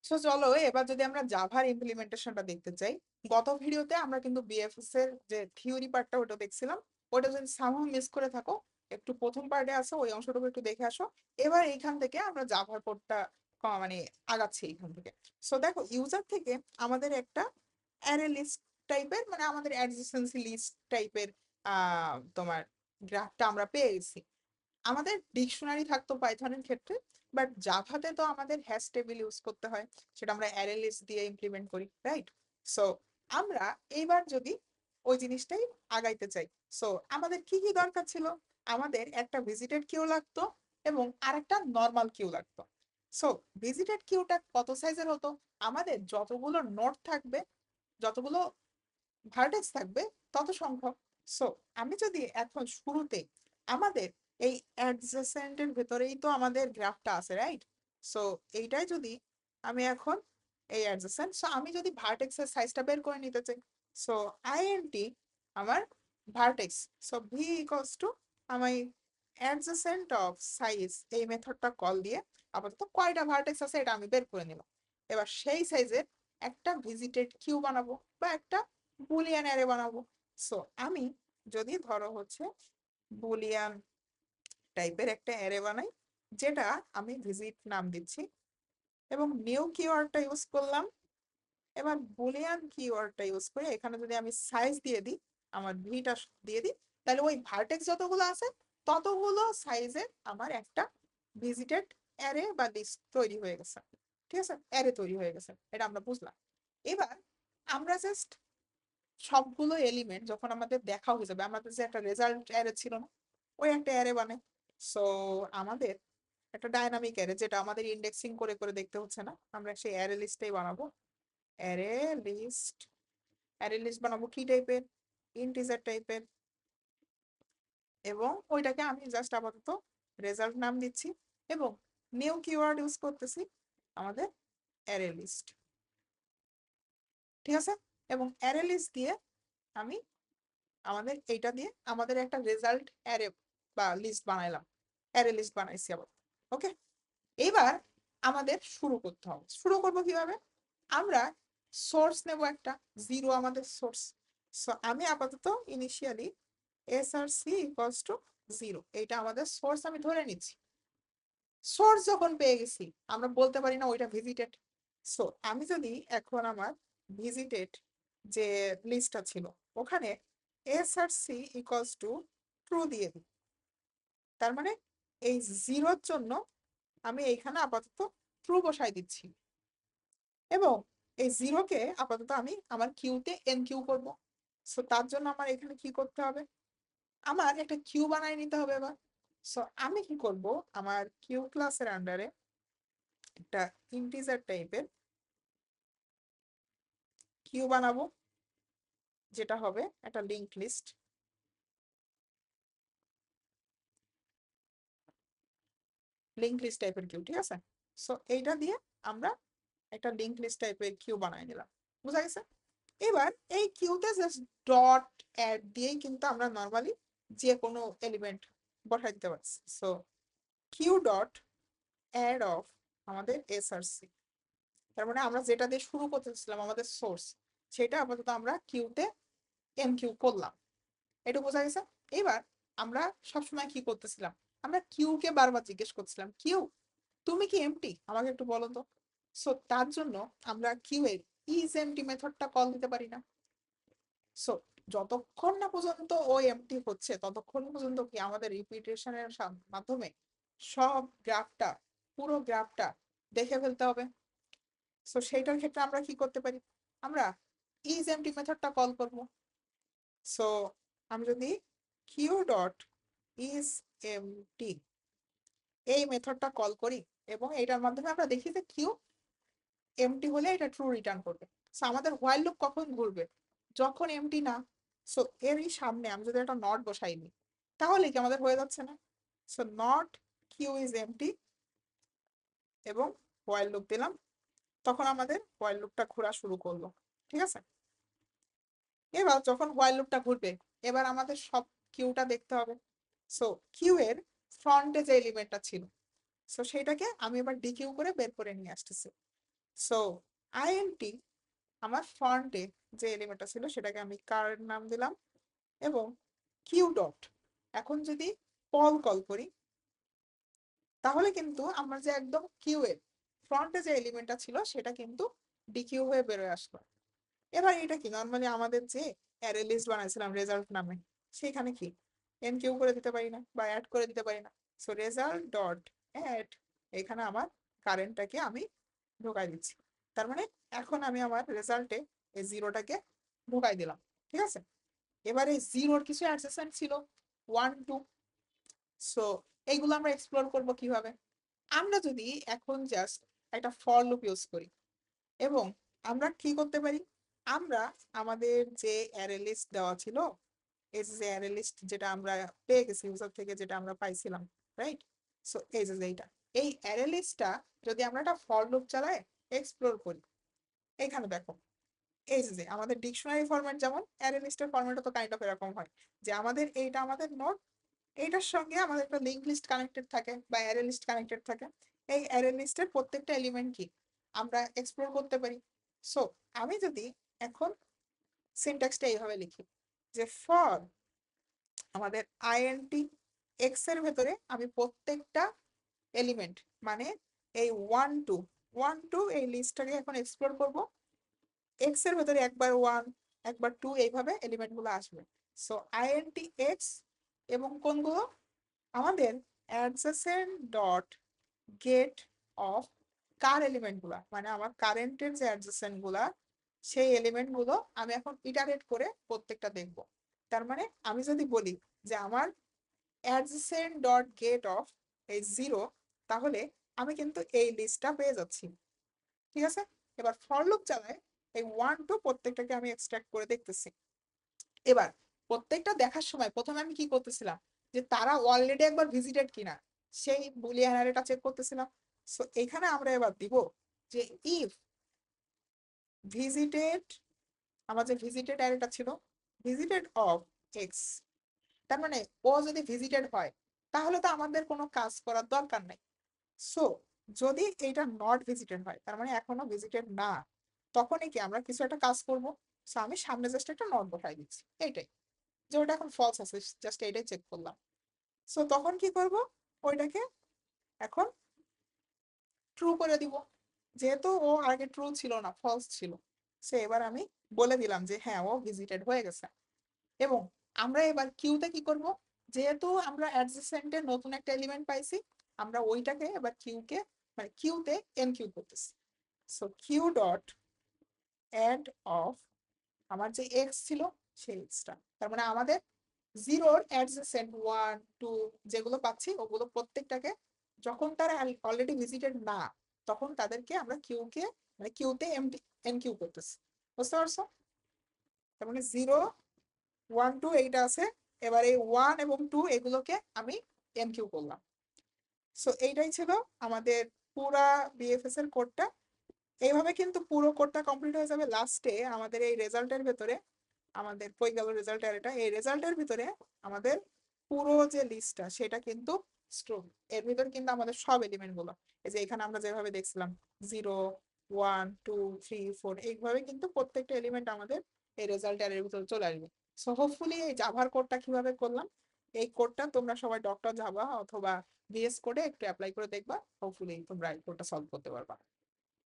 So চলো এবার যদি আমরা জাভার ইমপ্লিমেন্টেশনটা দেখতে চাই, গত ভিডিওতে আমরা কিন্তু বিএফএস এর যে থিওরি পার্টটা ওটা দেখছিলাম। ওটা যদি সামহাও মিস করে থাকো, একটু প্রথম পার্টে আছে ওই অংশটুকু একটু দেখে আসো। এবার এইখান থেকে আমরা জাভার কোডটা মানে আগাচ্ছি এইখান থেকে। সো দেখো, ইউজার থেকে আমাদের একটা অ্যারে লিস্ট টাইপের, মানে আমাদের অ্যাডজেসেন্সি লিস্ট টাইপের তোমার গ্রাফটা আমরা পেয়ে গেছি। আমাদের ডিকশনারি থাকতো পাইথনের ক্ষেত্রে, বাট জাভাতে তো আমাদের হ্যাশ টেবিল ইউজ করতে হয়, সেটা আমরা অ্যারে লিস্ট দিয়ে ইমপ্লিমেন্ট করি, রাইট? সো আমরা এইবার যদি ওই জিনিসটাই আগাইতে চাই, সো আমাদের কি কি দরকার ছিল? আমাদের একটা ভিজিটেড কিউ লাগতো এবং আরেকটা নর্মাল কিউ লাগতো। সো ভিজিটেড কিউটা কত সাইজের হতো? আমাদের যতগুলো নোড থাকবে, যতগুলো ভার্টেক্স থাকবে, তত সংখ্যক। সো আমি যদি এখন শুরুতে আমাদের এই অ্যাডজেসেন্টের ভেতরেই তো আমাদের গ্রাফটা আছে, রাইট? সো এইটাই যদি আমি এখন এই অ্যাডজেসেন্ট, সো আমি যদি ভার্টেক্সের সাইজটা বের করে নিতে চাই, সো আইএনটি আমার vertex, so V equals to আমি অ্যাডজেসেন্ট অফ সাইজ এই মেথডটা কল দিয়ে আপাতত কয়টা ভার্টেক্স আছে এটা আমি বের করে নিলাম। এবার সেই সাইজের একটা ভিজিটেড কিউ বানাবো বা একটা বুলিয়ান অ্যারে বানাবো। সো আমি যদি ধরো হচ্ছে বুলিয়ান টাইপের একটা অ্যারে বানাই, যেটা আমি ভিজিট নাম দিচ্ছি এবং নিউ কিওয়ার্ডটা ইউজ করলাম। এবার বুলিয়ান কিওয়ার্ডটা ইউজ করে এখানে যদি আমি সাইজ দিয়ে দিই, আমার ভিটা দিয়ে দিই, তাহলে ওই ভার্টেক্স যতগুলো আছে ততগুলো সাইজের আমার একটা ভিজিটেড অ্যারে বা লিস্ট তৈরি হয়ে গেছে। ঠিক আছে, অ্যারে তৈরি হয়ে গেছে, এটা আমরা বুঝলাম। এবার আমরা জাস্ট সবগুলো এলিমেন্ট যখন আমাদের দেখা হয়ে যাবে, আমাদের যে একটা রেজাল্ট অ্যারে ছিল না, ওই একটা অ্যারে বানাই। সো আমাদের একটা ডাইনামিক অ্যারে, যেটা আমাদের ইন্ডেক্সিং করে করে দেখতে হচ্ছে না, আমরা সেই অ্যারে লিস্টটাই বানাবো। অ্যারে লিস্ট, অ্যারে লিস্ট বানাবো কি টাইপের? ইন্টিজার টাইপের। এবং ওইটাকে আমি জাস্ট আপাতত রেজাল্ট নাম দিচ্ছি এবং নিউ কিওয়ার্ড ইউজ করতেছি আমাদের অ্যারে লিস্ট। ঠিক আছে, এবং অ্যারে লিস্ট দিয়ে আমি আমাদের এইটা দিয়ে আমাদের একটা রেজাল্ট অ্যারে বা লিস্ট বানাইলাম, অ্যারে লিস্ট বানাইছি আবার। ওকে, এবার আমাদের শুরু করতে হবে। শুরু করব কিভাবে? আমরা সোর্স নেব একটা, জিরো আমাদের সোর্স। সো আমি আপাতত initially SRC equals to zero, এইটা আমাদের সোর্স আমি ধরে নিচ্ছি। সোর্স যখন পেয়ে গেছি, আমরা বলতে পারি না ওইটা ভিজিটেড। সো আমি যদি এখন আমার ভিজিটেড যে লিস্টটা ছিল ওখানে এসআরসি ইকুয়ালস টু ট্রু দিয়ে দিই, তার মানে এই জিরোর জন্য আমি এইখানে আপাতত ট্রু বসাই দিচ্ছি এবং এই জিরোকে আপাতত আমি আমার কিউতে এন কিউ করবো। সো তার জন্য আমার এখানে কি করতে হবে? আমার একটা কিউ বানাই নিতে হবে এবার। সো আমি কি করব, আমার কিউ ক্লাসের আন্ডারে একটা ইন্টিজার টাইপের কিউ বানাবো, যেটা হবে একটা লিঙ্ক লিস্ট। লিঙ্ক লিস্ট টাইপের কিউ, ঠিক আছে? সো এইটা দিয়ে আমরা একটা লিঙ্ক লিস্ট টাইপের কিউ বানাই নিলাম। বুঝা গেছে? এবার এই কিউতে জাস্ট ডট অ্যাড দিয়েই কিন্তু আমরা নর্মালি যে কোনো এলিমেন্ট বসাই দিতে পারছি। So queue dot add of আমাদের এসআরসি, তার মানে আমরা যেটা দিয়ে শুরু করতেছিলাম আমাদের সোর্স, সেটা আপাতত আমরা কিউতে এন কিউ করলাম। এটা বোঝা গেছে? এবার আমরা সবসময় কি করতেছিলাম, আমরা কিউ কে বারবার জিজ্ঞেস করছিলাম, কিউ তুমি কি এমটি, আমাকে একটু বলো তো। সো তার জন্য আমরা কিউ এর ইজ এমটি মেথডটা কল দিতে পারি না। সো যতক্ষণ না পর্যন্ত ও এমটি হচ্ছে ততক্ষণ পর্যন্ত কি আমাদের রিপিটেশনের মাধ্যমে সব গ্রাফটা, পুরো গ্রাফটা দেখে ফেলতে হবে। সো সেইটার ক্ষেত্রে আমরা কি করতে পারি, আমরা ইজ এমটি মেথডটা কল করব। সো আমি যদি কিউ ডট ইজ এমটি এই মেথডটা কল করি এবং এটার মাধ্যমে আমরা দেখি যে কিউ এমটি হলে এটা ট্রু রিটার্ন করবে। সো আমাদের হোয়াইল লুপ কখন ঘুরবে? যখন এমটি না। সো এরই সামনে আমি যদি একটা নট বসাই নিই, তাহলে কি আমাদের হয়ে যাচ্ছে না? So not queue is empty এবং হোয়াইল লুপ দিলাম, তখন আমাদের হোয়াইল লুপটা ঘোরা শুরু করলো। ঠিক আছে, এবার যখন হোয়াইল লুপটা ঘুরবে, এবার আমাদের সব কিউটা দেখতে হবে। সো কিউ এর ফ্রন্টে যে এলিমেন্টটা ছিল, সো সেইটাকে আমি এবার ডিকিউ করে বের করে নিয়ে আসতেছি। সো আইএনটি আমার ফন্টে যে এলিমেন্টটা ছিল সেটাকে আমি কারের নাম দিলাম, এবং কিউ ডট এখন যদি পল কল করি তাহলে কিন্তু আমরা যে একদম কিউ এর ফ্রন্টে যে এলিমেন্টটা ছিল সেটা কিন্তু ডিকিউ হয়ে বেরোয় আসলো। এবার এটা কি নর্মালি আমাদের যে অ্যারে লিস্ট বানাইছিলাম রেজাল্ট নামে, সেখানে কি এন কিউ করে দিতে পারি না বা অ্যাড করে দিতে পারি না। সো রেজাল্ট ডট অ্যাড, এখানে আমার কারেন্টটাকে আমি ঢোকাই দিচ্ছি। তার মানে এখন আমি আমার রেজাল্টে এই জিরোটাকে ঢোকাই দিলাম। ঠিক আছে, এবার এই জিরোর কিছু অ্যাডজেসেন্ট ছিল 1 2। সো এইগুলো আমরা এক্সপ্লোর করব কিভাবে। আমরা যদি এখন জাস্ট একটা ফর লুপ ইউজ করি, এবং আমরা কি করতে পারি, আমরা আমাদের যে অ্যারে লিস্ট দেওয়া ছিল, এই যে অ্যারে লিস্ট যেটা আমরা পেয়ে গেছি ইউজার থেকে, যেটা আমরা পাইছিলাম, রাইট? সো এই যে এইটা, এই অ্যারে লিস্টটা যদি আমরা একটা ফর লুপ চালাই এক্সপ্লোর করি, এখানে দেখো এই যে আমাদের ডিকশনারি ফরম্যাট যেমন অ্যারে লিস্টের ফরম্যাটও তো কাইন্ড অফ এরকম হয়, যে আমাদের এইটা আমাদের নোড, এইটার সঙ্গে আমাদের একটা লিঙ্ক লিস্ট কানেক্টেড থাকে বা অ্যারে লিস্ট কানেক্টেড থাকে। এই অ্যারে লিস্টের প্রত্যেকটা এলিমেন্ট কি আমরা এক্সপ্লোর করতে পারি। সো আমি যদি এখন সিনট্যাক্সটা এইভাবে লিখি যে ফর আমাদের আইএনটি এক্স এর ভেতরে আমি প্রত্যেকটা এলিমেন্ট মানে এই 1 2 এই লিস্টটাকে এখন এক্সপ্লোর করব, এক্স এর ভেতরে একবার 1 একবার 2 এইভাবে এলিমেন্ট গুলো আসবে। সো আইএনটি এক্স এবং কোনগুলো আমাদের adjacent dot gate of car element গুলা, মানে আমার কারেন্টের যে অ্যাডজেসেন্ট গুলা সেই এলিমেন্ট গুলো আমি এখন ইটারেট করে প্রত্যেকটা দেখব। তার মানে আমি যদি বলি যে আমার অ্যাডজেসেন্ট ডট গেট অফ এই 0, তাহলে আমি কিন্তু এই লিস্টটা পেয়ে যাচ্ছি। ঠিক আছে, এবার ফর লুপ চালায় এই 1 2 প্রত্যেকটাকে আমি এক্সট্রাক্ট করে দেখতেছি। এবার প্রত্যেকটা দেখার সময় প্রথমে আমি কি করতেছিলাম, যে তারা অলরেডি একবার ভিজিটেড কিনা সেই বুলিয়ান অ্যারেটা চেক করতেছিলাম। সো এখানে আমরা এবার দিব যে ইফ ভিজিটেড, আমার যে ভিজিটেড অ্যারেটা ছিল ভিজিটেড অফ এক্স, তার মানে ও যদি ভিজিটেড হয় তাহলে তো আমাদের কোনো কাজ করার দরকার নাই। সো যদি এটা নট ভিজিটেড হয়, তার মানে এখনো ভিজিটেড না, তখনই কি আমরা কিছু একটা কাজ করব। সো আমি সামনে জাস্ট একটা নট বসাই দিচ্ছি, এইটাই, যে ওটা এখন ফলস আছে জাস্ট এইটাই চেক করলাম। সো তখন কি করব, ওইটাকে এখন ট্রু করে দিব, যেহেতু ও আগে ট্রু ছিল না ফলস ছিল। সো এবার আমি বলে দিলাম যে হ্যাঁ ও ভিজিটেড হয়ে গেছে। এবং আমরা এবার কিউতে কি করব, যেহেতু আমরা অ্যাডজেসেন্টে নতুন একটা এলিমেন্ট পাইছি, আমরা ওইটাকে এবার কিউকে মানে কিউতে এনকিউ করতেছি। So queue dot add of আমার যে এক্স ছিল সেই এক্সটা, তার মানে আমাদের জিরোর অ্যাডজেসেন্ট 1 2 যেগুলো পাচ্ছি ওগুলো প্রত্যেকটাকে যখন তারা অলরেডি ভিজিটেড না, তখন তাদেরকে আমরা কিউকে মানে কিউতে এনকিউ করতেছি। বুঝতে পারছো? তার মানে 0 1 2 এইটা আছে, এবার এই 1 এবং 2 এগুলোকে আমি এনকিউ করলাম। সো এইটাই ছিল আমাদের পুরা বিএফএস এর কোডটা। এইভাবে কিন্তু পুরো কোডটা কমপ্লিট হয়ে যাবে। লাস্টে আমাদের এই রেজাল্টের ভেতরে আমাদের কই গেল রেজাল্ট, এটা এই রেজাল্টের ভিতরে আমাদের পুরো যে লিস্টটা সেটা কিন্তু স্টোর, এর ভিতরে কিন্তু আমাদের সব এলিমেন্ট গুলো, এই যে এখানে আমরা যেভাবে দেখছিলাম 0 1 2 3 4 এইভাবে কিন্তু প্রত্যেকটা এলিমেন্ট আমাদের এই রেজাল্ট এর ভিতরে চলে আসবে। সো হোপফুলি এই জাভার কোডটা কিভাবে করলাম, এই কোডটা তোমরা সবাই ডক্টর জাভা অথবা ভিএস কোডে একটু অ্যাপ্লাই করে দেখবা, হোপফুলি তোমরা এই কোডটা সলভ করতে পারবা।